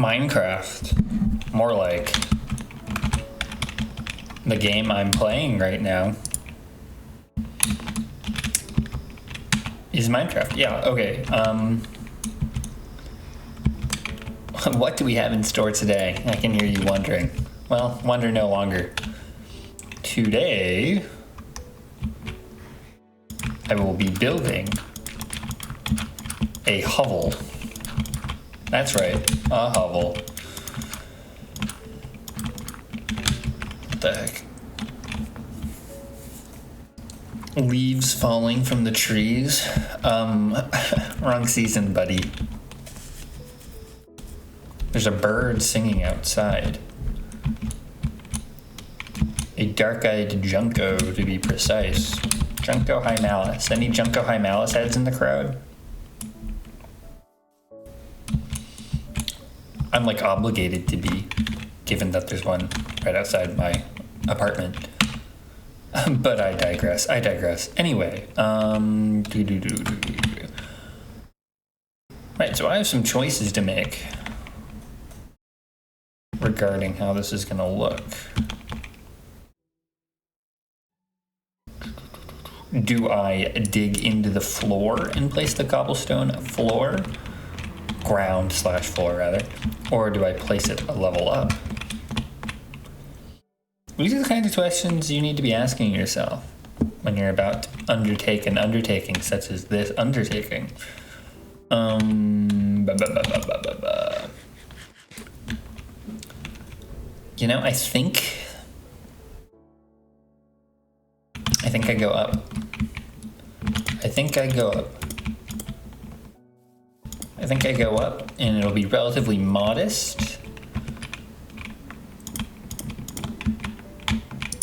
Minecraft. More like the game I'm playing right now is Minecraft. Yeah, okay. What do we have in store today? I can hear you wondering. Well, wonder no longer. Today, I will be building a hovel. That's right, a hovel. What the heck? Leaves falling from the trees. Wrong season, buddy. There's a bird singing outside. A dark-eyed Junco, to be precise. Junco Hymalis. Any Junco Hymalis heads in the crowd? I'm like obligated to be, given that there's one right outside my apartment. But I digress. Anyway, Right, so I have some choices to make regarding how this is gonna look. Do I dig into the floor and place the cobblestone floor? Ground/floor, rather. Or do I place it a level up? These are the kinds of questions you need to be asking yourself when you're about to undertake an undertaking such as this undertaking. You know, I think I go up. I think I go up, and it'll be relatively modest.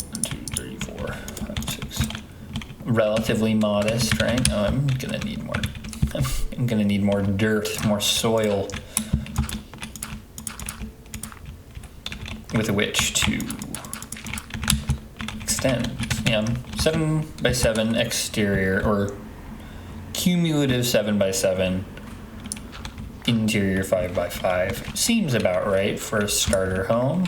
1, 2, 3, 4, 5, 6. Relatively modest, right? Oh, I'm gonna need more. I'm gonna need more dirt, more soil with which to extend. Yeah, 7x7 exterior, or cumulative 7x7. Interior 5x5 seems about right for a starter home.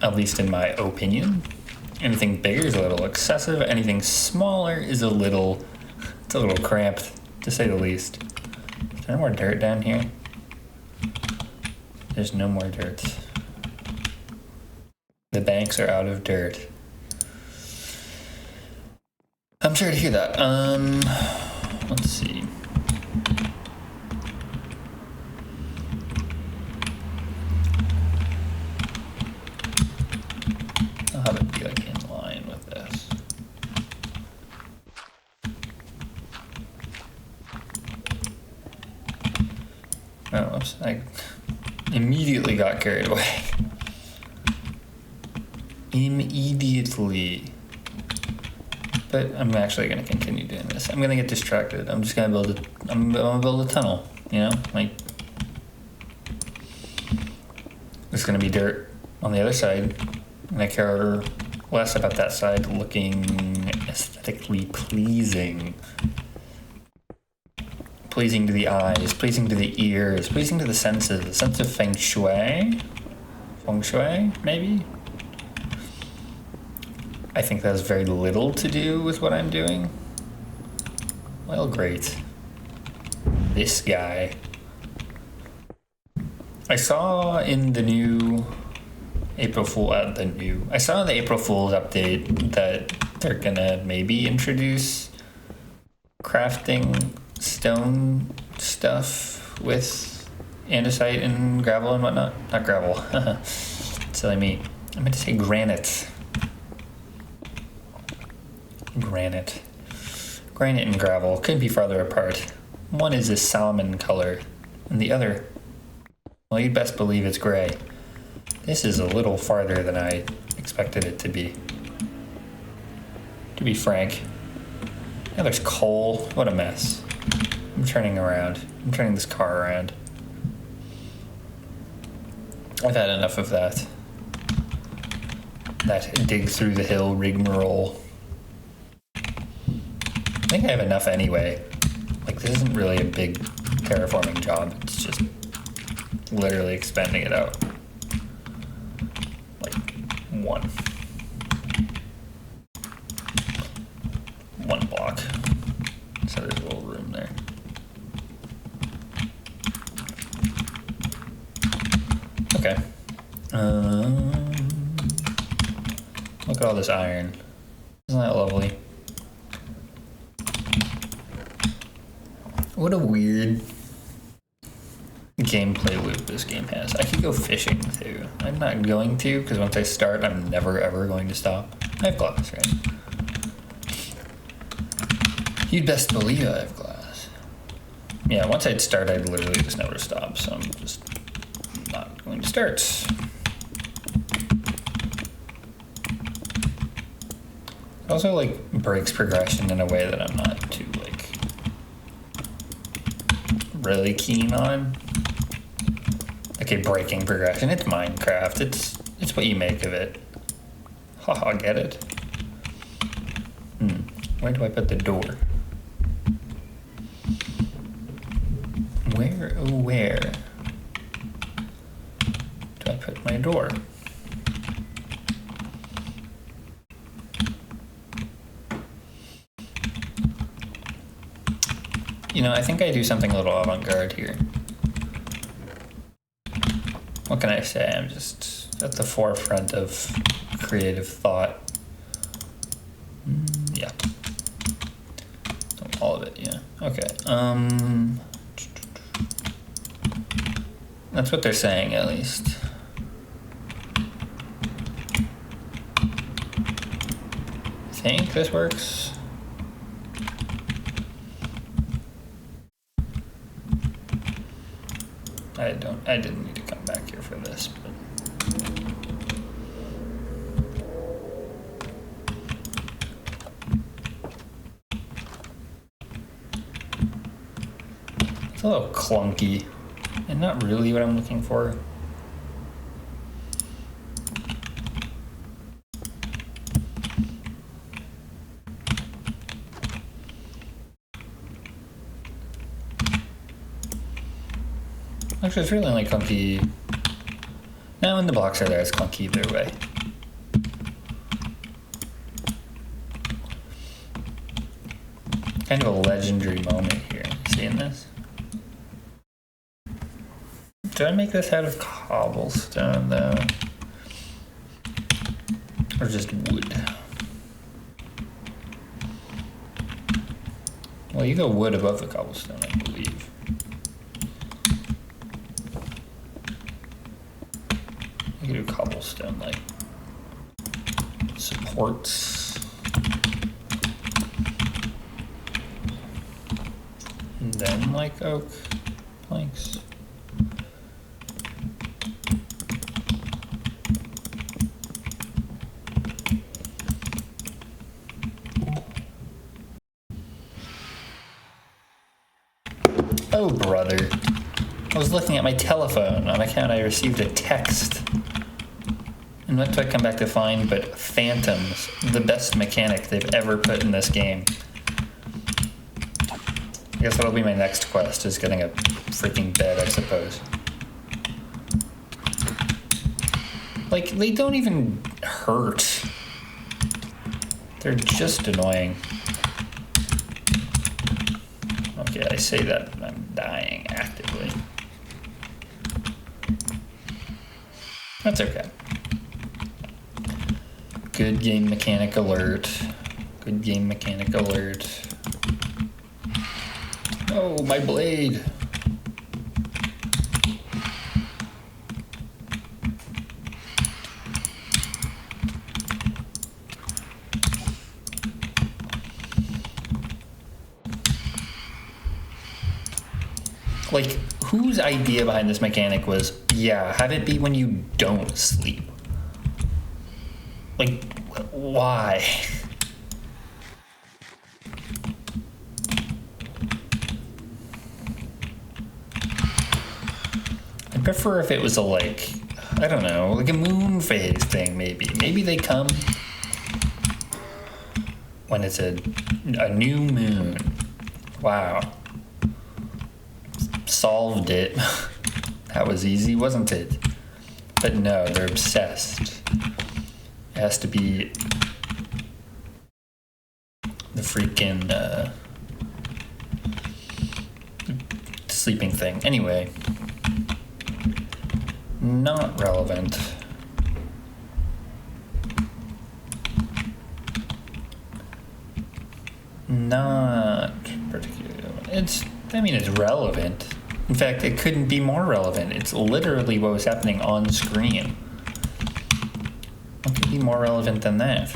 At least in my opinion. Anything bigger is a little excessive. Anything smaller is a little cramped, to say the least. Is there more dirt down here? There's no more dirt. The banks are out of dirt. I'm sorry to hear that. Let's see. I'll have it be like in line with this. Oh, oops, I immediately got carried away. Immediately. But I'm actually going to continue doing this. I'm going to get distracted. I'm just going to build a tunnel, you know? Like, there's going to be dirt on the other side, and I care less about that side looking aesthetically pleasing. Pleasing to the eyes, pleasing to the ears, pleasing to the senses. The sense of feng shui? Feng shui, maybe? I think that has very little to do with what I'm doing. Well, great. This guy. I saw in the new April Fool, I saw in the April Fool's update that they're gonna maybe introduce crafting stone stuff with andesite and gravel and whatnot. Not gravel. Silly me. I meant to say granite. Granite and gravel could be farther apart. One is a salmon color, and the other, well, you'd best believe it's gray. This is a little farther than I expected it to be. To be frank. Now there's coal. What a mess. I'm turning this car around. I've had enough of that. That dig through the hill rigmarole. I think I have enough anyway. This isn't really a big terraforming job. It's just literally expanding it out. Like one block. So there's a little room there. Okay. Look at all this iron. Isn't that lovely? What a weird gameplay loop this game has. I could go fishing too. I'm not going to, because once I start, I'm never ever going to stop. I have glass, right? You'd best believe I have glass. Yeah, once I'd start, I'd literally just never stop, so I'm just not going to start. It also, like, breaks progression in a way that I'm not too, like, really keen on. Okay, breaking progression. It's Minecraft. It's what you make of it. Haha, get it? Where do I put the door? Where do I put my door? You know, I think I do something a little avant-garde here. What can I say? I'm just at the forefront of creative thought. Yeah. All of it, yeah. Okay. That's what they're saying, at least. I think this works. I didn't need to come back here for this, but it's a little clunky and not really what I'm looking for. Actually, it's really only clunky. Now, when the blocks are there, it's clunky either way. Kind of a legendary moment here. Seeing this? Did I make this out of cobblestone, though? Or just wood? Well, you go wood above the cobblestone, I believe. You can do cobblestone, like, supports. And then, like, oak planks. Oh, brother. I was looking at my telephone. On account, I received a text. And what do I come back to find but Phantoms, the best mechanic they've ever put in this game. I guess that'll be my next quest, is getting a freaking bed, I suppose. Like, they don't even hurt. They're just annoying. Okay, I say that, I'm dying actively. That's okay. Good game mechanic alert. Good game mechanic alert. Oh, my blade. Like, whose idea behind this mechanic was, yeah, have it be when you don't sleep? Like, why? I'd prefer if it was a, like, I don't know, like a moon phase thing, maybe. Maybe they come when it's a new moon. Wow. solved it. That was easy, wasn't it? But no, they're obsessed. It has to be the freaking sleeping thing. Anyway, not relevant. Not particularly relevant. It's relevant. In fact, it couldn't be more relevant. It's literally what was happening on screen. What could be more relevant than that?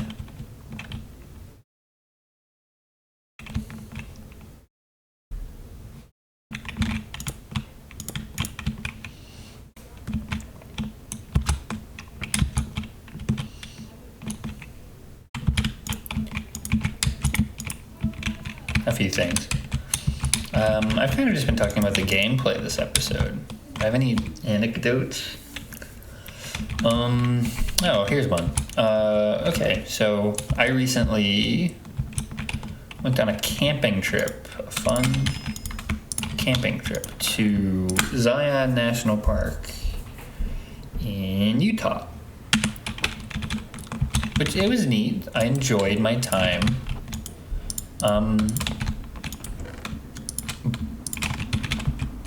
A few things. I've kind of just been talking about the gameplay this episode. Do I have any anecdotes? Oh, here's one. Okay, so I recently went on a camping trip, a fun camping trip to Zion National Park in Utah. Which, it was neat. I enjoyed my time.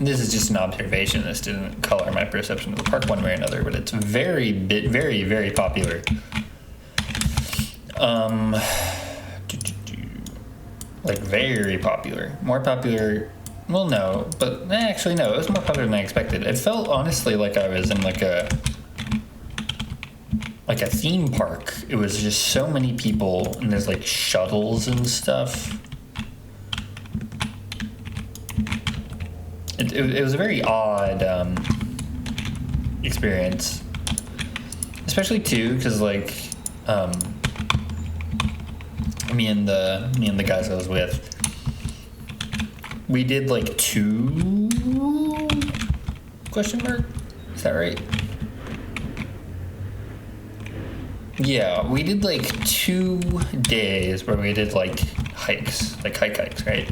This is just an observation. This didn't color my perception of the park one way or another, but it's very, very popular. Like very popular. More popular. Well, no, but actually no. It was more popular than I expected. It felt honestly like I was in like a theme park. It was just so many people, and there's like shuttles and stuff. It was a very odd experience, especially too because like me and the guys I was with, we did like 2 question mark, is that right? Yeah, we did like 2 days where we did like hikes, like hikes, right?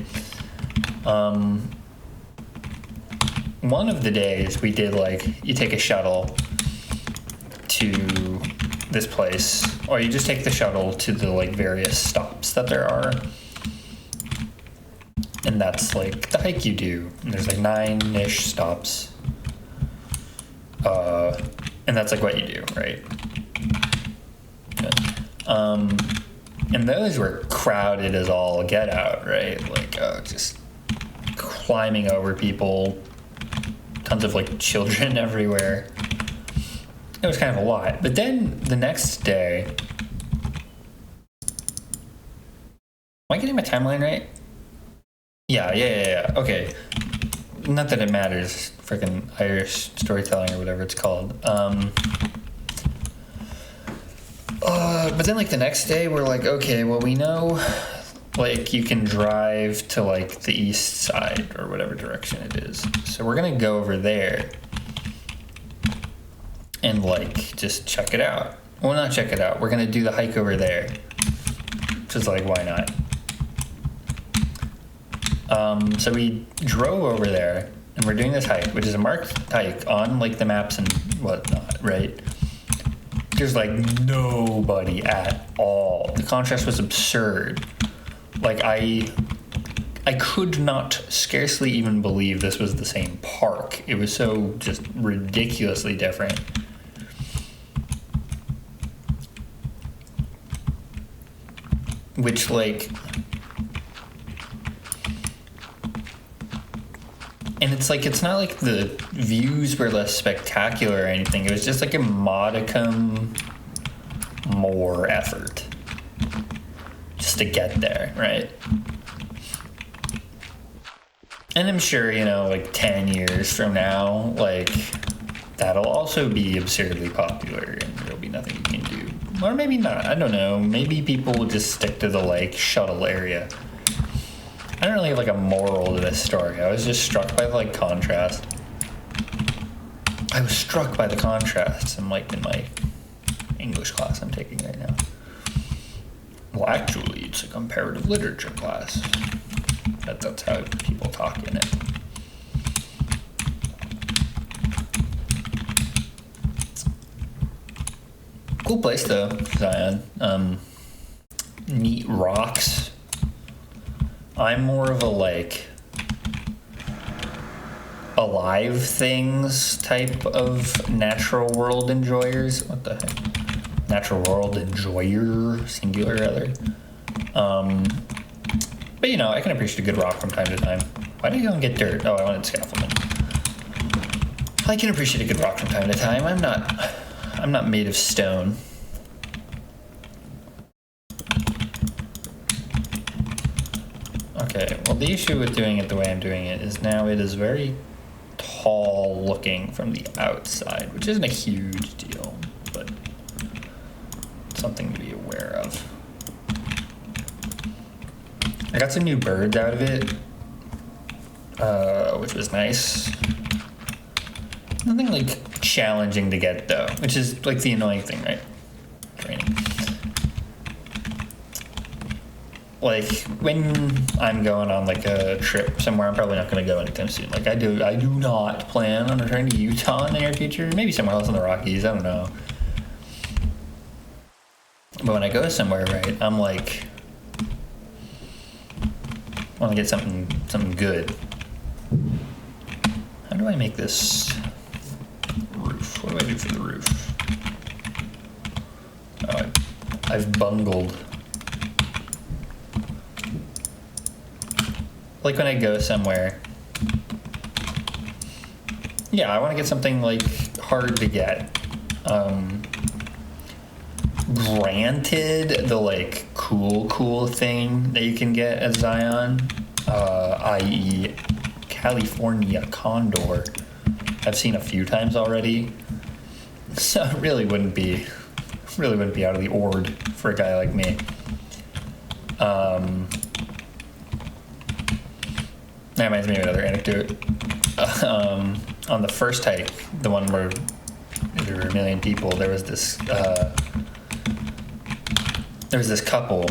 One of the days we did like, you take a shuttle to this place, or you just take the shuttle to the like various stops that there are. And that's like the hike you do. And there's like 9-ish stops. And that's like what you do, right? And those were crowded as all get out, right? Like, just climbing over people, tons of like children everywhere. It was kind of a lot. But then the next day, am I getting my timeline right? Yeah. Okay. Not that it matters. Freaking Irish storytelling or whatever it's called. But then like the next day we're like, okay, well we know like you can drive to like the east side or whatever direction it is. So we're gonna go over there and like just check it out. Well, not check it out. We're gonna do the hike over there. Just like, why not? So we drove over there and we're doing this hike, which is a marked hike on like the maps and whatnot, right? There's like nobody at all. The contrast was absurd. Like I could not scarcely even believe this was the same park. It was so just ridiculously different. Which like, and it's like, it's not like the views were less spectacular or anything. It was just like a modicum more effort just to get there, right? And I'm sure, you know, like 10 years from now, like that'll also be absurdly popular and there'll be nothing you can do. Or maybe not, I don't know. Maybe people will just stick to the like shuttle area. I don't really have like a moral to this story. I was just struck by the like contrast. I was struck by the contrasts in like in my English class I'm taking right now. Well, actually, it's a comparative literature class. That's how people talk in it. Cool place though, Zion. Neat rocks. I'm more of a like alive things type of natural world enjoyers. What the heck? Natural world enjoyer, singular rather. But you know, I can appreciate a good rock from time to time. Why did I go and get dirt? Oh, I wanted scaffolding. I can appreciate a good rock from time to time. I'm not made of stone. Okay, well the issue with doing it the way I'm doing it is now it is very tall looking from the outside, which isn't a huge deal, but something to be aware of. I got some new birds out of it, which was nice. Nothing like challenging to get though, which is like the annoying thing, right? Training. Like when I'm going on like a trip somewhere, I'm probably not going to go anytime soon. Like I do not plan on returning to Utah in the near future. Maybe somewhere else in the Rockies. I don't know. But when I go somewhere, right, I'm like, I want to get something good. How do I make this roof? What do I do for the roof? Oh, I've bungled. Like when I go somewhere, yeah, I want to get something like hard to get. Granted, the like cool thing that you can get at Zion, i.e. California condor, I've seen a few times already, so it really wouldn't be out of the ord for a guy like me. That reminds me of another anecdote. On the first hike, the one where there were 1 million people, there was this couple.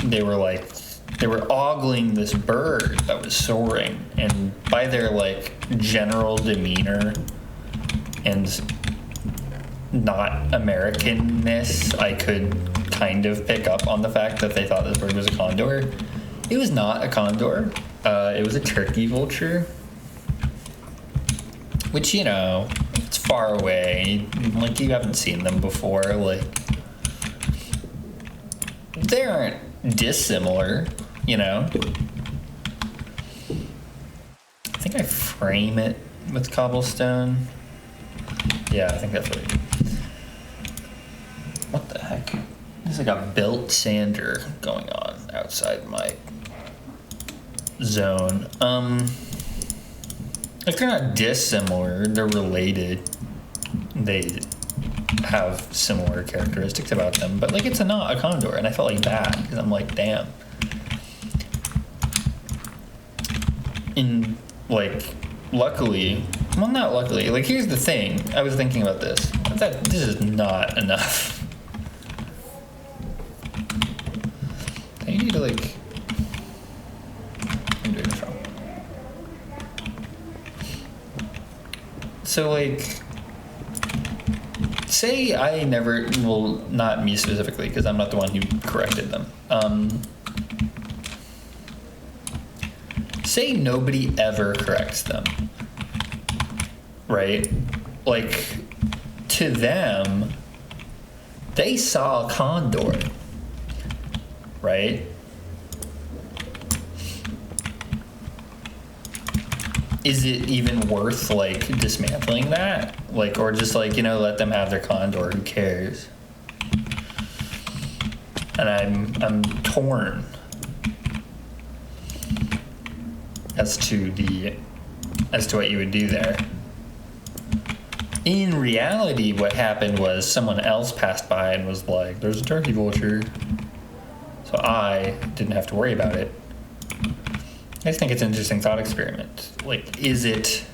They were ogling this bird that was soaring, and by their like general demeanor and not Americanness, I could kind of pick up on the fact that they thought this bird was a condor. It was not a condor. It was a turkey vulture, which, you know, it's far away. Like, you haven't seen them before. Like, they aren't dissimilar, you know. I think I frame it with cobblestone. Yeah, I think that's what I do. What the heck? There's like a built sander going on outside my zone. Like, they're not dissimilar, they're related. They have similar characteristics about them, but like, it's not a condor, and I felt like bad because I'm like, damn. In like, luckily, well, not luckily, like, here's the thing. I was thinking about this. I thought this is not enough. I need to like, I'm doing this wrong. So like, say I never, well, not me specifically, because I'm not the one who corrected them. Say nobody ever corrects them, right? Like, to them, they saw a condor, right? Is it even worth, like, dismantling that? Like, or just, like, you know, let them have their condor, who cares? And I'm torn as to what you would do there. In reality, what happened was someone else passed by and was like, there's a turkey vulture. So I didn't have to worry about it. I just think it's an interesting thought experiment. Like, is it...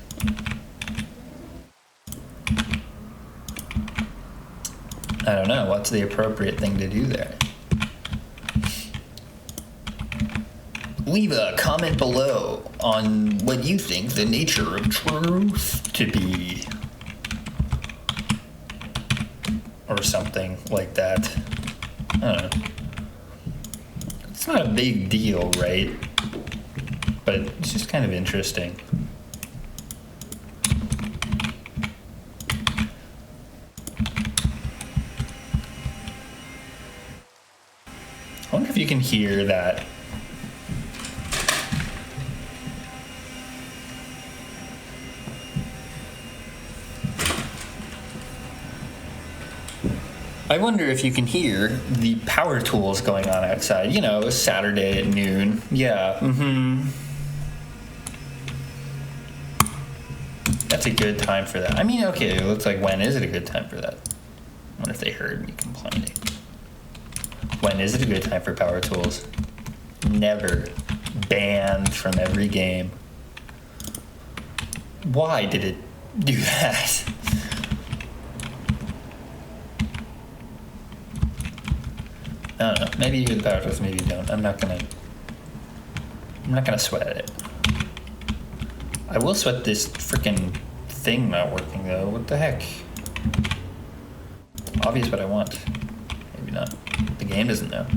I don't know, what's the appropriate thing to do there? Leave a comment below on what you think the nature of truth to be. Or or something like that. I don't know. It's not a big deal, right? But it's just kind of interesting. I wonder if you can hear that. I wonder if you can hear the power tools going on outside. You know, Saturday at noon. Yeah, That's a good time for that. I mean, okay, it looks like when is it a good time for that? I wonder if they heard me complaining. When is it a good time for power tools? Never. Banned from every game. Why did it do that? I don't know. Maybe you hear the power tools, maybe you don't. I'm not gonna sweat it. I will sweat this freaking thing not working though. What the heck? Obvious what I want. Maybe not. The game doesn't know.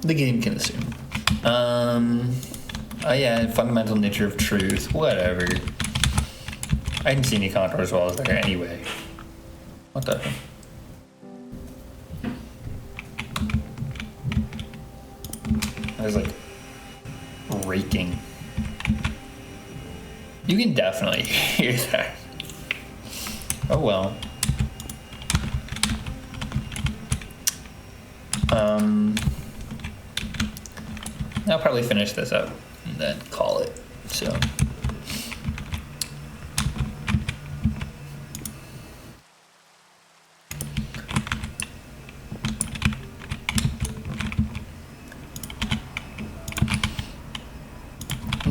The game can assume. Oh yeah, fundamental nature of truth. Whatever. I didn't see any contours while I was there anyway. What the? I was like raking. You can definitely hear that. Oh well. I'll probably finish this up and then call it. So.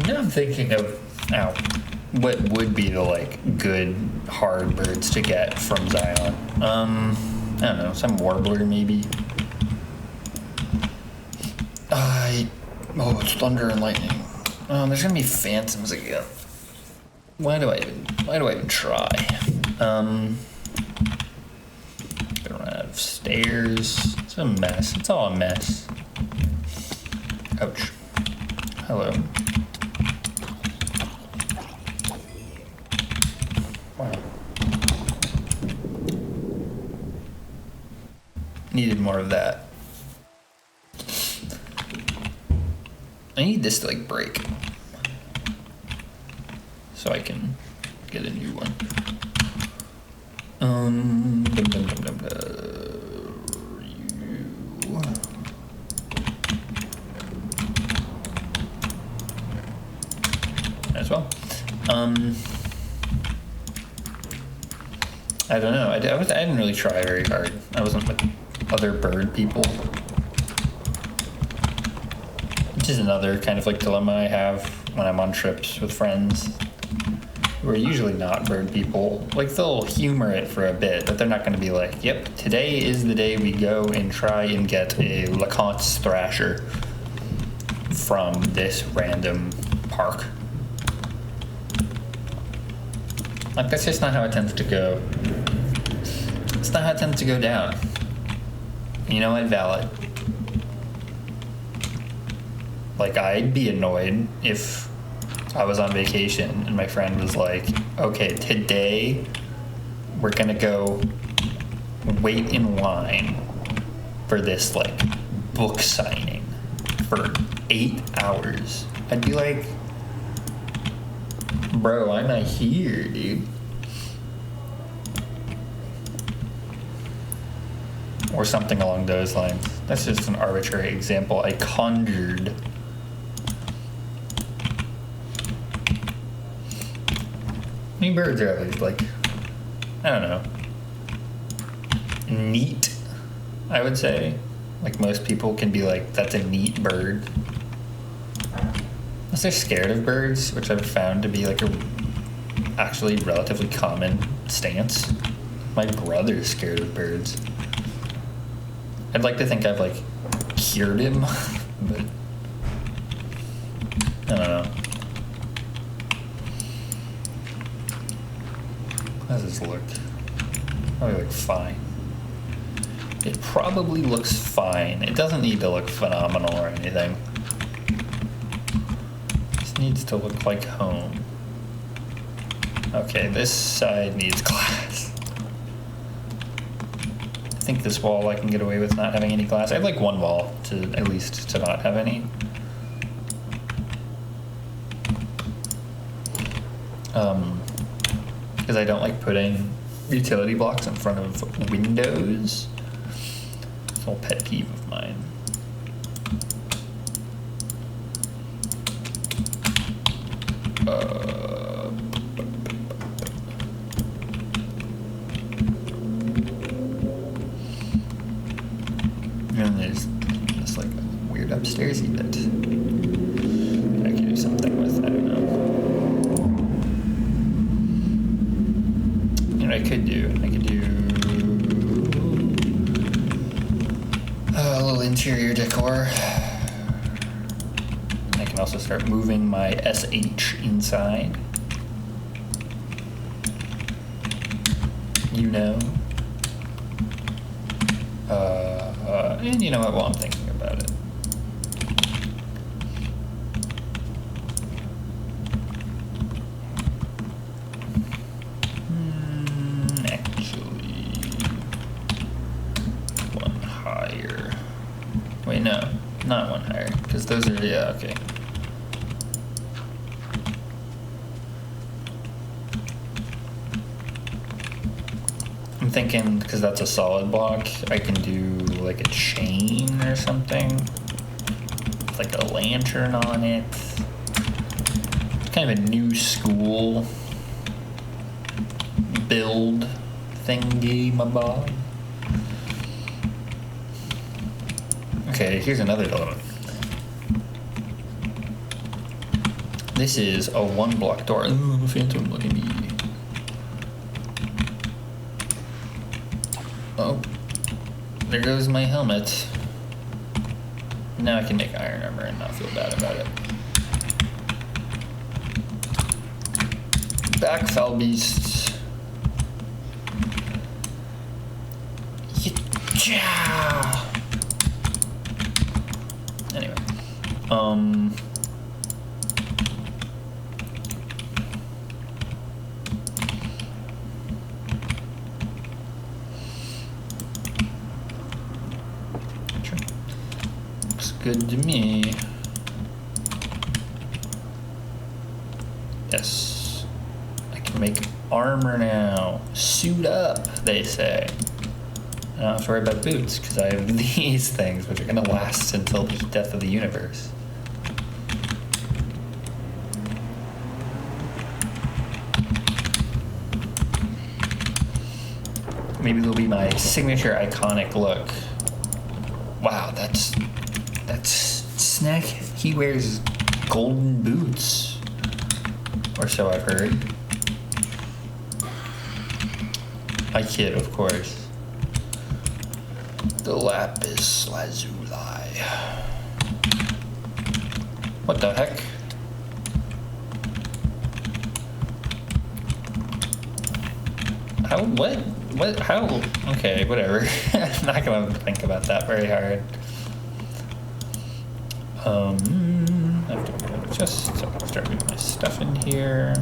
Now I'm thinking of what would be the like good hard birds to get from Zion. I don't know, some warbler maybe. Oh, it's thunder and lightning. There's gonna be phantoms again. Why do I even try? Gonna run out of stairs. It's a mess. It's all a mess. Ouch. Hello. Wow. Needed more of that. I need this to like break so I can get a new one. As well. I don't know. I didn't really try very hard. I wasn't with other bird people. Which is another kind of like dilemma I have when I'm on trips with friends who are usually not bird people. Like they'll humor it for a bit, but they're not going to be like, yep, today is the day we go and try and get a LeConte's thrasher from this random park. Like that's just not how it tends to go. It's not how it tends to go down. You know what? Valid. Like, I'd be annoyed if I was on vacation and my friend was like, okay, today we're gonna go wait in line for this, like, book signing for 8 hours. I'd be like, bro, I'm not here, dude. Or something along those lines. That's just an arbitrary example I conjured. I mean, birds are always like, I don't know, neat, I would say. Like most people can be like, that's a neat bird. Unless they're scared of birds, which I've found to be like a actually relatively common stance. My brother's scared of birds. I'd like to think I've like cured him, but I don't know. How does this look? Probably look fine. It probably looks fine. It doesn't need to look phenomenal or anything. It just needs to look like home. Okay, this side needs glass. I think this wall I can get away with not having any glass. I'd like one wall to at least to not have any. Because I don't like putting utility blocks in front of windows. It's a whole pet peeve of mine. And there's just like a weird upstairsy bit. I could do something with, I don't know. You know what I could do? I could do a little interior decor. I can also start moving my SH inside. You know. And you know what? While I'm thinking about it. Actually, one higher. Wait, no, not one higher, because those are, yeah, okay. I'm thinking, because that's a solid block, I can do like a chain or something. With like a lantern on it. It's kind of a new school build thingy, my bob. Okay, here's another dilemma. This is a one block door. Ooh, phantom, look at me. Oh, there goes my helmet. Now I can make iron armor and not feel bad about it. Back, foul beasts. Yeah. Anyway, good to me. Yes. I can make armor now. Suit up, they say. I don't have to worry about boots, because I have these things, which are going to last until the death of the universe. Maybe they'll be my signature iconic look. Wow, that's Snack. He wears golden boots, or so I've heard. I kid, of course. The lapis lazuli. What the heck? How? What? What? How? Okay, whatever. I'm not gonna think about that very hard. I have to just start moving my stuff in here.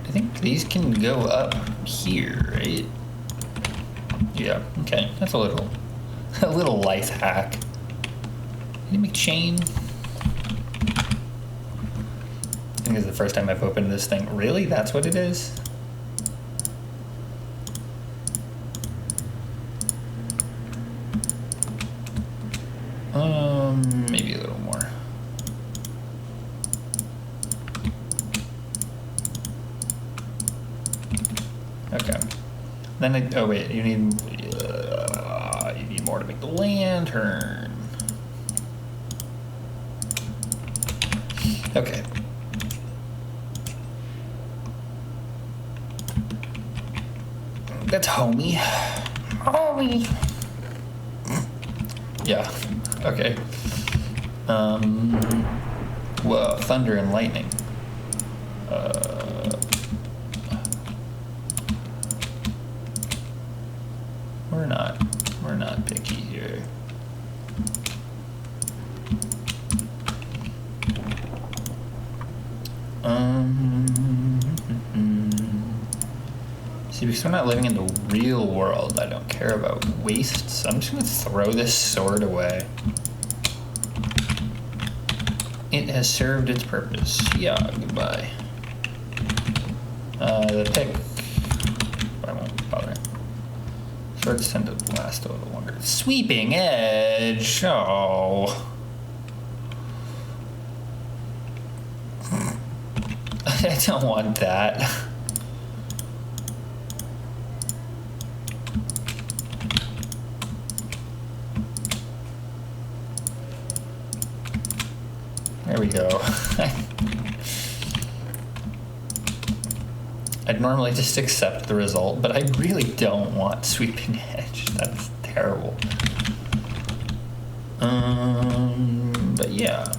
I think these can go up here, right? Yeah, okay. That's a little life hack. Can you make chain? I think it's the first time I've opened this thing. Really? That's what it is? Maybe a little more. Okay. Then oh wait, you need more to make the lantern. Okay. That's homey. Homey. Yeah. Okay. Whoa, thunder and lightning. We're not picky here. See, because we're not living in the real world, I don't care about waste, so I'm just gonna throw this sword away. It has served its purpose. Yeah, goodbye. The pick, I won't bother. Swords tend to last a little longer. Sweeping edge, oh. I don't want that. There we go. I'd normally just accept the result, but I really don't want sweeping edge. That's terrible. But yeah.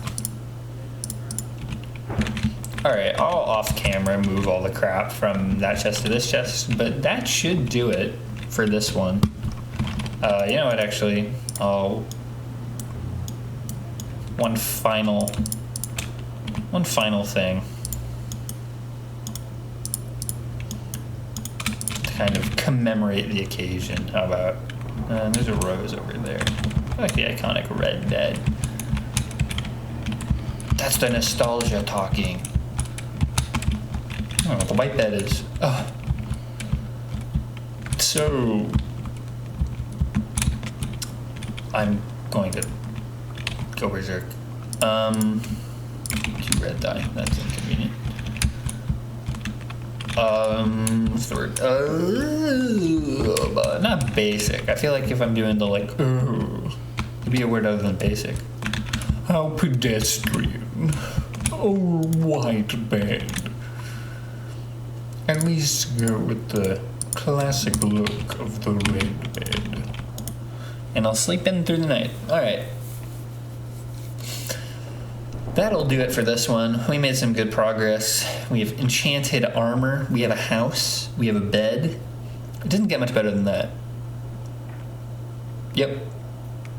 Alright, I'll off camera move all the crap from that chest to this chest, but that should do it for this one. You know what, actually, I'll... One final thing. To kind of commemorate the occasion. How about... there's a rose over there. I like the iconic red bed. That's the nostalgia talking. I don't know what the white bed is. Oh. So... I'm going to go berserk. Two red dye. That's inconvenient. What's the word? But not basic. I feel like if I'm doing the like, it'd be a word other than basic. How pedestrian. Oh, white bed. At least go with the classic look of the red bed. And I'll sleep in through the night. Alright. That'll do it for this one. We made some good progress. We have enchanted armor. We have a house. We have a bed. It didn't get much better than that. Yep.